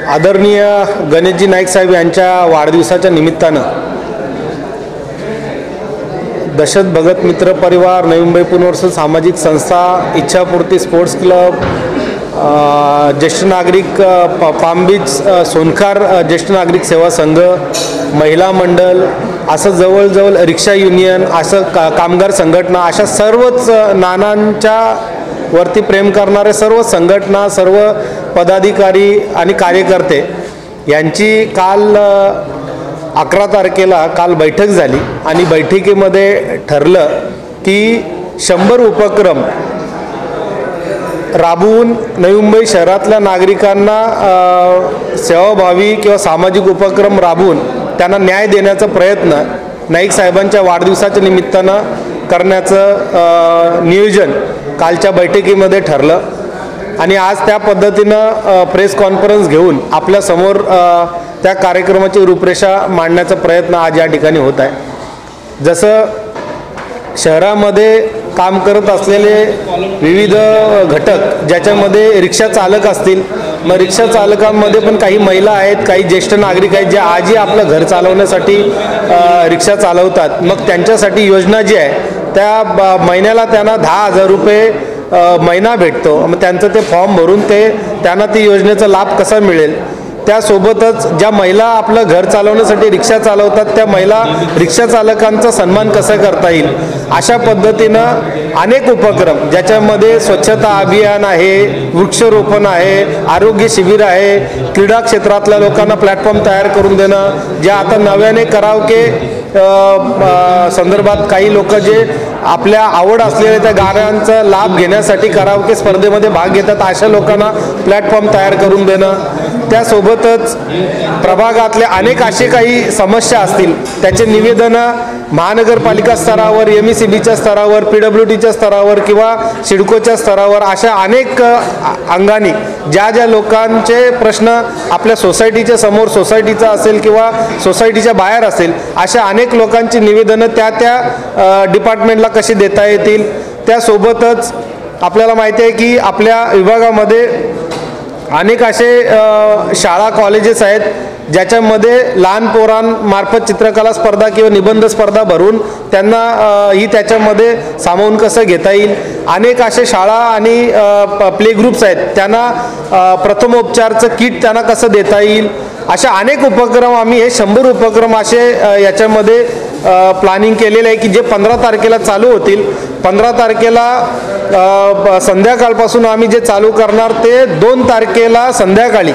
आदरणीय गणेशजी नाईक साहेब यांच्या वाढदिवसाच्या निमित्तानं दशरथ भगत मित्र परिवार, नवी मुंबई पुनर्वसन सामाजिक संस्था, इच्छापूर्ती स्पोर्ट्स क्लब, ज्येष्ठ नागरिक पाम बीच सोनखार ज्येष्ठ नागरिक सेवा संघ, महिला मंडळ, असं जवळजवळ रिक्षा युनियन, असं कामगार संघटना, अशा सर्वच नानांच्या वरती प्रेम करणारे सर्व संघटना, सर्व पदाधिकारी आणि कार्यकर्ते यांची काल 11 तारखेला काल बैठक झाली आणि बैठकीमध्ये ठरलं की 100 उपक्रम राबवून नवी मुंबई शहरातल्या नागरिकांना सेवाभावी किंवा सामाजिक उपक्रम राबवून त्यांना न्याय देण्याचा प्रयत्न नाईक साहेबांच्या वाढदिवसाच्या निमित्तानं करण्याचं नियोजन कालच्या बैठकीमध्ये ठरलं आणि आज त्या पद्धतीनं प्रेस कॉन्फरन्स घेऊन आपल्यासमोर त्या कार्यक्रमाची रूपरेषा मांडण्याचा प्रयत्न आज या ठिकाणी होत आहे। जसं शहरामध्ये काम करत असलेले विविध घटक, ज्याच्यामध्ये रिक्षा चालक असतील, मग रिक्षा चालकांमध्ये पण काही महिला आहेत, काही ज्येष्ठ नागरिक आहेत जे आजही आपलं घर चालवण्यासाठी रिक्षा चालवतात। मग त्यांच्यासाठी योजना जी आहे त्या महिन्याला त्यांना 10,000 रुपये महिना भेटतो। मग त्यांचं ते फॉर्म भरून त्यांना ती योजनेचा लाभ कसा मिळेल, त्यासोबतच ज्या महिला आपलं घर चालवण्यासाठी रिक्षा चालवतात त्या महिला रिक्षा चालकांचा सन्मान कसा करता येईल, अशा पद्धतीनं अनेक उपक्रम, ज्याच्यामध्ये स्वच्छता अभियान आहे, वृक्षारोपण आहे, आरोग्य शिबिर आहे, क्रीडा क्षेत्रातल्या लोकांना प्लॅटफॉर्म तयार करून देणं, ज्या आता नव्याने करावके संदर्भात काही लोक जे आपल्या आवड असलेल्या त्या गाण्यांचा लाभ घेण्यासाठी करावके स्पर्धेमध्ये भाग घेतात, अशा लोकांना प्लॅटफॉर्म तयार करून देणं, त्यासोबतच प्रभागातल्या अनेक असे काही समस्या असतील त्याचे निवेदनं महानगरपालिका स्तरावर, MSEBच्या स्तरावर, PWDच्या स्तरावर किंवा सिडकोच्या स्तरावर, अशा अनेक अंगाने ज्या ज्या लोकांचे प्रश्न आपल्या सोसायटीच्या समोर, सोसायटीचा असेल किंवा सोसायटीच्या बाहेर असेल, अशा अनेक लोकांची निवेदनं त्या डिपार्टमेंटला कशी देता येतील। त्यासोबतच आपल्याला माहिती आहे की आपल्या विभागामध्ये अनेक असे शाळा कॉलेजेस आहेत ज्याच्यामध्ये लहान पोरांमार्फत चित्रकला स्पर्धा किंवा निबंध स्पर्धा भरून त्यांना ही त्याच्यामध्ये सामावून कसं घेता येईल। अनेक असे शाळा आणि प्ले ग्रुप्स आहेत, त्यांना प्रथमोपचारचं किट त्यांना कसं देता येईल, अशा अनेक उपक्रम आम्ही हे 100 उपक्रम असे याच्यामध्ये प्लॅनिंग केलेलं आहे की जे 15 तारखेला चालू होतील। 15 तारखेला संध्याकाळपासून आम्ही जे चालू करणार ते 2 तारखेला संध्याकाळी